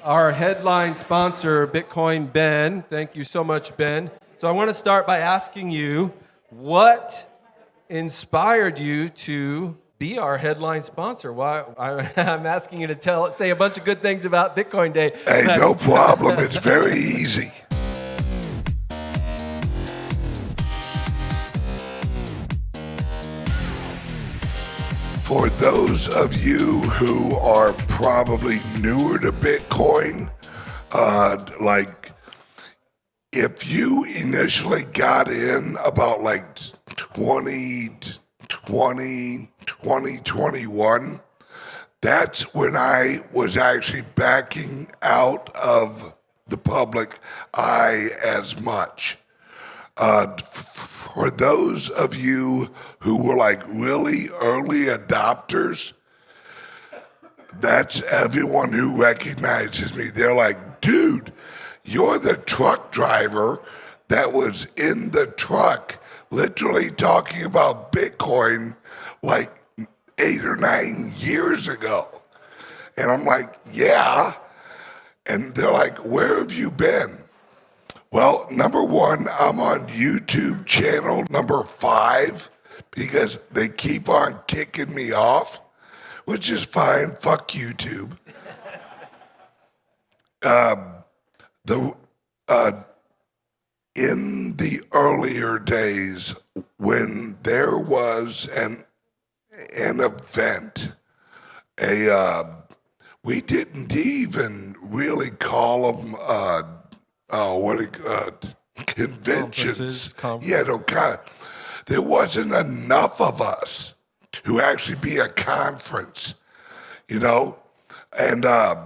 our headline sponsor, Bitcoin Ben. Thank you so much, Ben. So I want to start by asking you, what inspired you to be our headline sponsor? Why I'm asking you to say a bunch of good things about Bitcoin Day. Hey, no problem. It's very easy. For those of you who are probably newer to Bitcoin, like if you initially got in about like 2020, 2021, that's when I was actually backing out of the public eye as much. For those of you who were like really early adopters, that's everyone who recognizes me. They're like, dude, you're the truck driver that was in the truck literally talking about Bitcoin like 8 or 9 years ago. And I'm like, yeah. And they're like, where have you been? Well, number one, I'm on YouTube channel number 5 because they keep on kicking me off, which is fine. Fuck YouTube. In the earlier days when there was an event, we didn't even really call them conventions. Yeah, no, there wasn't enough of us to actually be a conference, you know, and I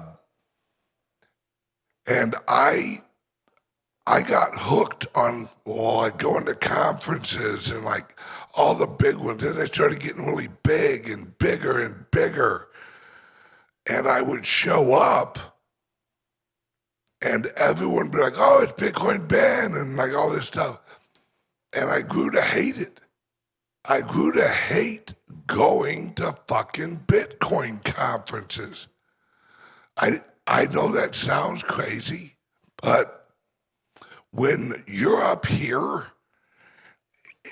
got hooked on like going to conferences and like all the big ones, and they started getting really big and bigger and bigger, and I would show up. And everyone would be like, oh, it's Bitcoin Ben and like all this stuff. And I grew to hate it. I grew to hate going to fucking Bitcoin conferences. I know that sounds crazy, but when you're up here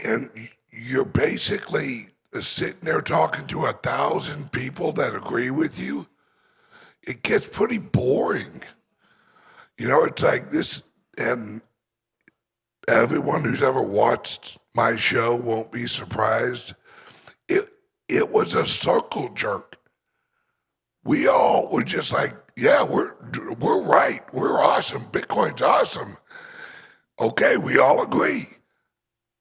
and you're basically sitting there talking to 1,000 people that agree with you, it gets pretty boring. You know, it's like this, and everyone who's ever watched my show won't be surprised. It was a circle jerk. We all were just like, yeah, we're right. We're awesome. Bitcoin's awesome. Okay, we all agree.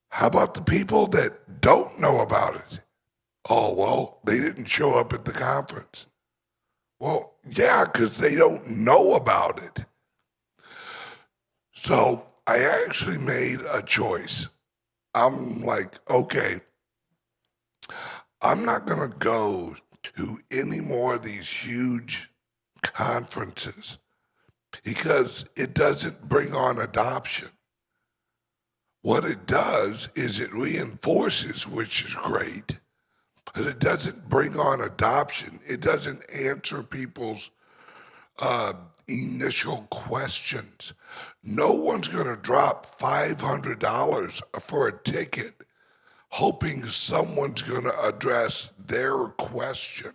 How about the people that don't know about it? Oh, well, they didn't show up at the conference. Well, yeah, because they don't know about it. So I actually made a choice. I'm like, okay, I'm not going to go to any more of these huge conferences because it doesn't bring on adoption. What it does is it reinforces, which is great, but it doesn't bring on adoption. It doesn't answer people's initial questions. No one's going to drop $500 for a ticket hoping someone's going to address their question.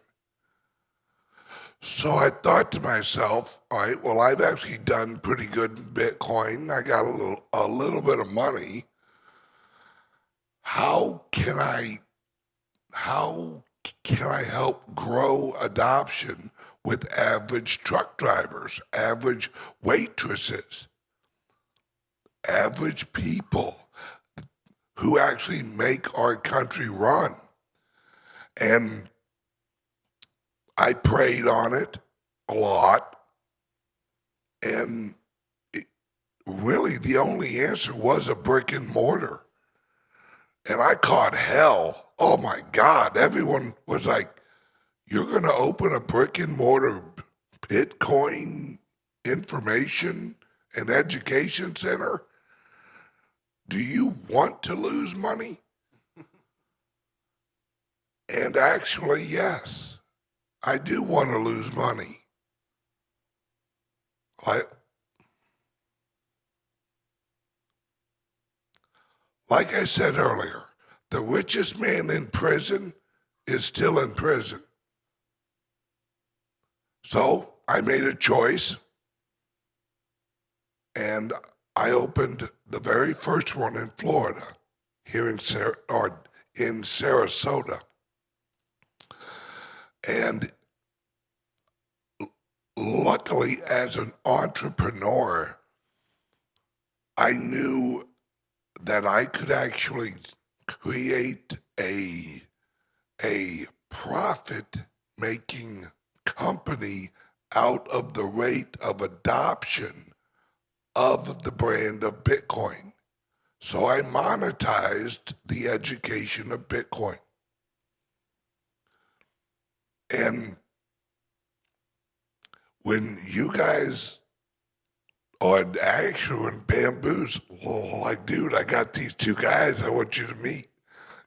So I thought to myself, all right, well, I've actually done pretty good in Bitcoin. I got a little bit of money. How can I help grow adoption with average truck drivers, average waitresses, average people who actually make our country run? And I prayed on it a lot, and really the only answer was a brick and mortar. And I caught hell. Oh my God, everyone was like, you're going to open a brick and mortar Bitcoin information and education center? Do you want to lose money? And actually, yes, I do want to lose money. like, like I said earlier, the richest man in prison is still in prison. So I made a choice, and I opened the very first one in Florida, here in Sarasota. And luckily, as an entrepreneur, I knew that I could actually create a profit-making company out of the rate of adoption of the brand of Bitcoin. So I monetized the education of Bitcoin. And when you guys, or actually when Bamboo's like, dude, I got these two guys I want you to meet.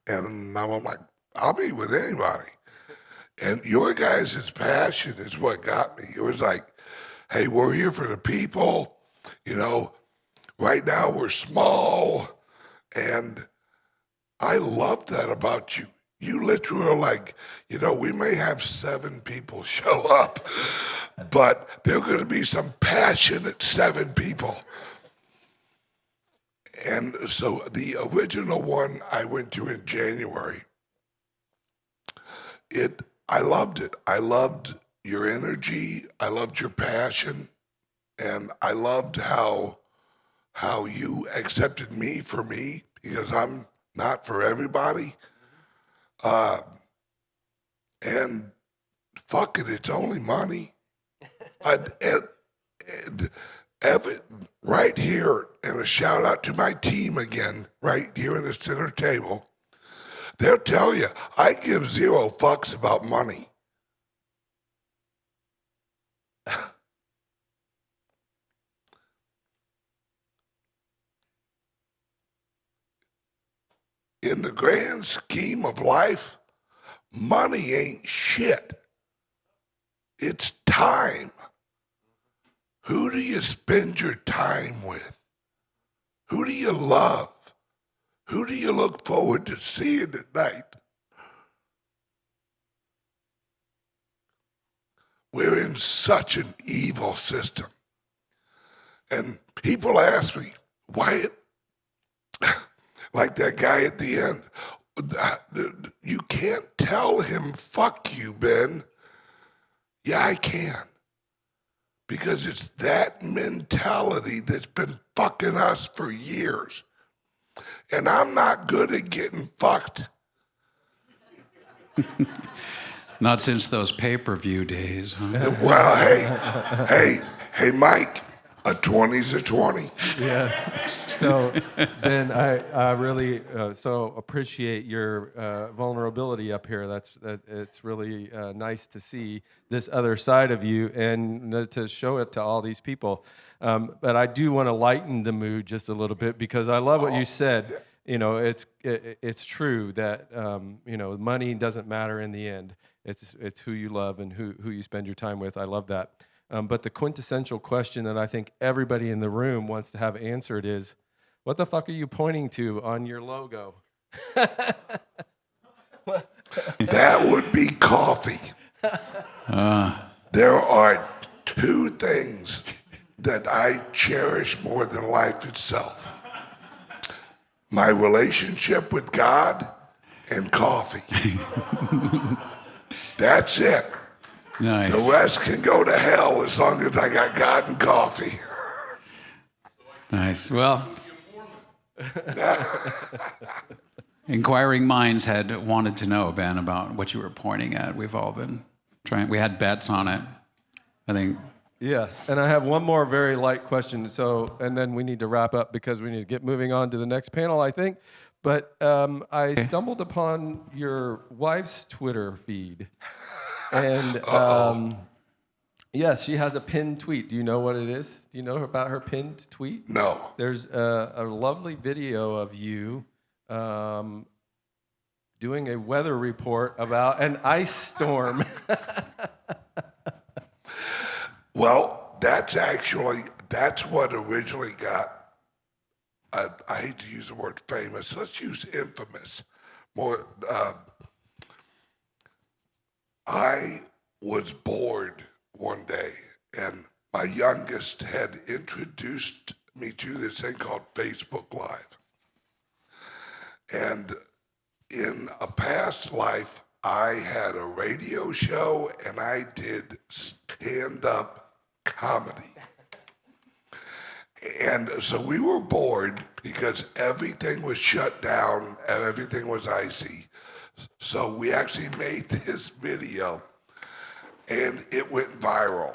And I'm like, I'll meet with anybody. And your guys' passion is what got me. It was like, hey, we're here for the people. You know, right now we're small. And I love that about you. You literally are like, you know, we may have 7 people show up, but there are going to be some passionate 7 people. And so the original one I went to in January, I loved it. I loved your energy. I loved your passion. And I loved how you accepted me for me, because I'm not for everybody. And fuck it, it's only money. Right here, and a shout out to my team again, right here in the center table. They'll tell you, I give 0 fucks about money. In the grand scheme of life, money ain't shit. It's time. Who do you spend your time with? Who do you love? Who do you look forward to seeing at night? We're in such an evil system. And people ask me, why, like that guy at the end, you can't tell him, fuck you, Ben. Yeah, I can. Because it's that mentality that's been fucking us for years. And I'm not good at getting fucked. Not since those pay-per-view days, huh? Well, hey, Mike, a 20's a 20. Yes. So, Ben, I really so appreciate your vulnerability up here. It's really nice to see this other side of you and to show it to all these people. But I do want to lighten the mood just a little bit, because I love what you said. You know, it's true that you know, money doesn't matter in the end. It's who you love and who you spend your time with. I love that. But the quintessential question that I think everybody in the room wants to have answered is, what the fuck are you pointing to on your logo? That would be coffee. There are 2 things that I cherish more than life itself. My relationship with God and coffee. That's it. Nice. The rest can go to hell as long as I got God and coffee. Nice. Well, inquiring minds had wanted to know, Ben, about what you were pointing at. We've all been trying. We had bets on it, I think. Yes, and I have one more very light question. So, and then we need to wrap up because we need to get moving on to the next panel, I think. But I stumbled upon your wife's Twitter feed, and yes, she has a pinned tweet. Do you know what it is? Do you know about her pinned tweet? No. There's a lovely video of you doing a weather report about an ice storm. Well, that's what originally got, I hate to use the word famous, let's use infamous. More, I was bored one day, and my youngest had introduced me to this thing called Facebook Live. And in a past life, I had a radio show and I did stand-up comedy. And so we were bored because everything was shut down, everything was icy. So we actually made this video and it went viral.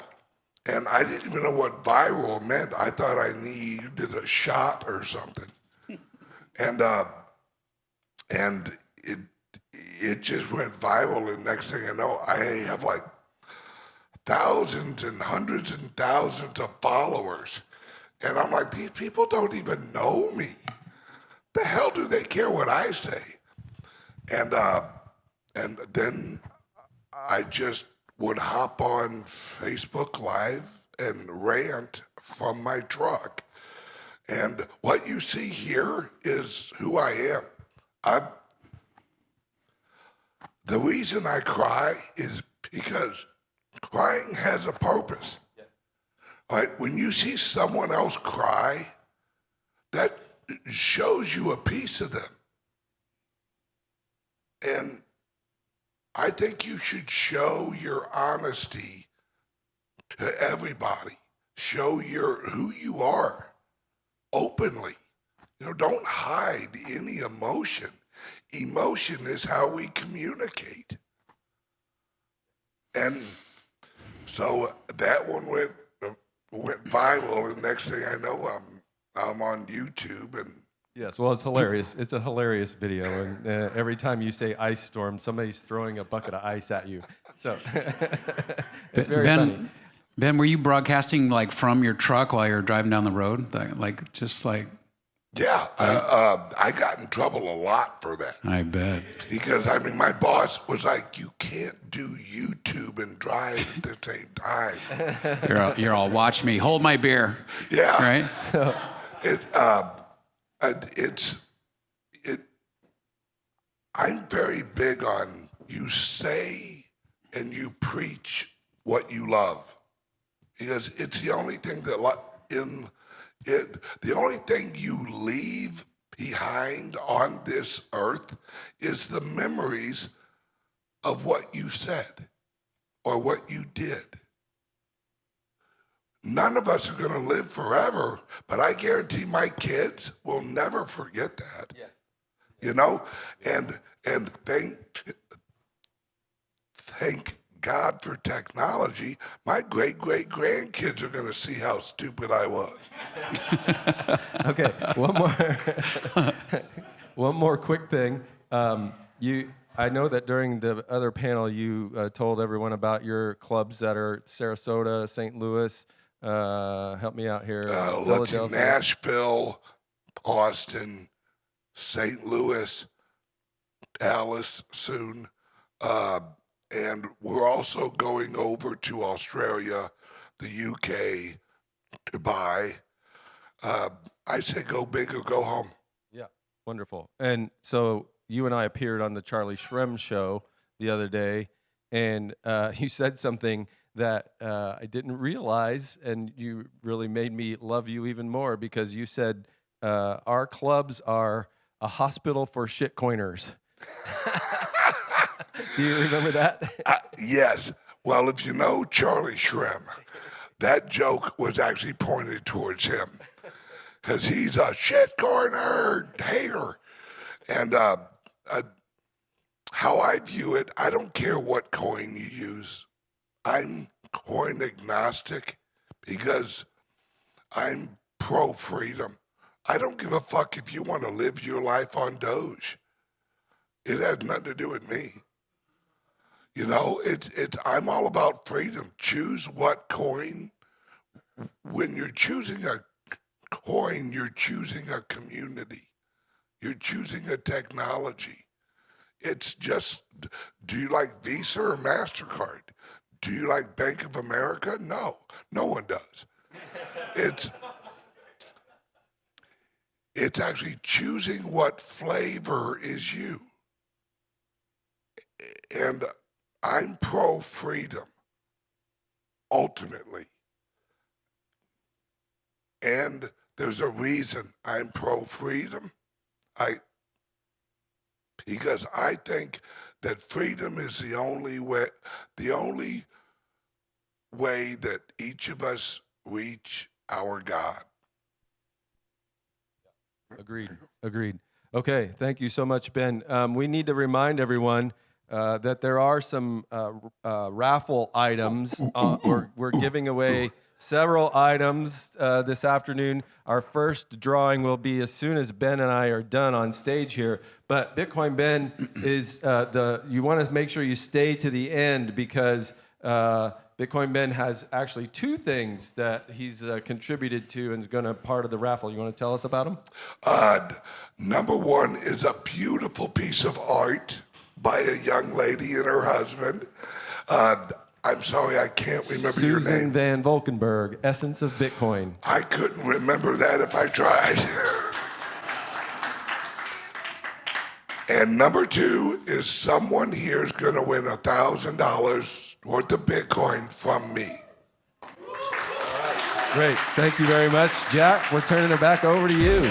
And I didn't even know what viral meant. I thought I needed a shot or something. And it just went viral, and next thing I know, I have like thousands and hundreds and thousands of followers. And I'm like, these people don't even know me. The hell do they care what I say? And then I just would hop on Facebook Live and rant from my truck. And what you see here is who I am. The reason I cry is because crying has a purpose. Right? When you see someone else cry, that shows you a piece of them. And I think you should show your honesty to everybody. Show who you are openly. Don't hide any emotion. Emotion is how we communicate. And so that one went viral, and next thing I know, I'm on YouTube. And Yes, well, it's hilarious. It's a hilarious video, and every time you say ice storm, somebody's throwing a bucket of ice at you. So it's very funny. Ben, were you broadcasting like from your truck while you're driving down the road? Yeah, I got in trouble a lot for that. I bet. Because, my boss was like, you can't do YouTube and drive at the same time. You're all, watch me, hold my beer. Yeah. Right? So, I'm very big on you say and you preach what you love. Because it's the only thing the only thing you leave behind on this earth is the memories of what you said or what you did. None of us are going to live forever, but I guarantee my kids will never forget that. Yeah. And thank God for technology. My great-great-grandkids are going to see how stupid I was. Okay, one more quick thing. I know that during the other panel you told everyone about your clubs that are Sarasota, St. Louis. Help me out here. Let's see, Nashville, Austin, St. Louis, Dallas soon. And we're also going over to Australia, the UK, Dubai. I say go big or go home. Yeah, wonderful. And so you and I appeared on the Charlie Shrem show the other day, and you said something that I didn't realize, and you really made me love you even more, because you said our clubs are a hospital for shitcoiners. Do you remember that? Yes. Well, if you know Charlie Shrem, that joke was actually pointed towards him, because he's a shitcoiner hater. And how I view it, I don't care what coin you use. I'm coin agnostic because I'm pro-freedom. I don't give a fuck if you want to live your life on Doge. It has nothing to do with me. I'm all about freedom. Choose what coin. When you're choosing a coin, you're choosing a community. You're choosing a technology. It's just, do you like Visa or MasterCard? Do you like Bank of America? No, no one does. It's actually choosing what flavor is you. And I'm pro-freedom, ultimately. And there's a reason I'm pro-freedom. Because I think that freedom is the only way that each of us reach our God. Agreed. Okay, thank you so much, Ben. We need to remind everyone that there are some raffle items. We're giving away several items this afternoon. Our first drawing will be as soon as Ben and I are done on stage here. But Bitcoin Ben is you want to make sure you stay to the end because Bitcoin Ben has actually two things that he's contributed to and is going to part of the raffle. You want to tell us about them? Number one is a beautiful piece of art by a young lady and her husband. I'm sorry, I can't remember your name. Susan Van Valkenburg, Essence of Bitcoin. I couldn't remember that if I tried. And number two is someone here is going to win $1,000 worth of Bitcoin from me. Great. Thank you very much, Jack. We're turning it back over to you.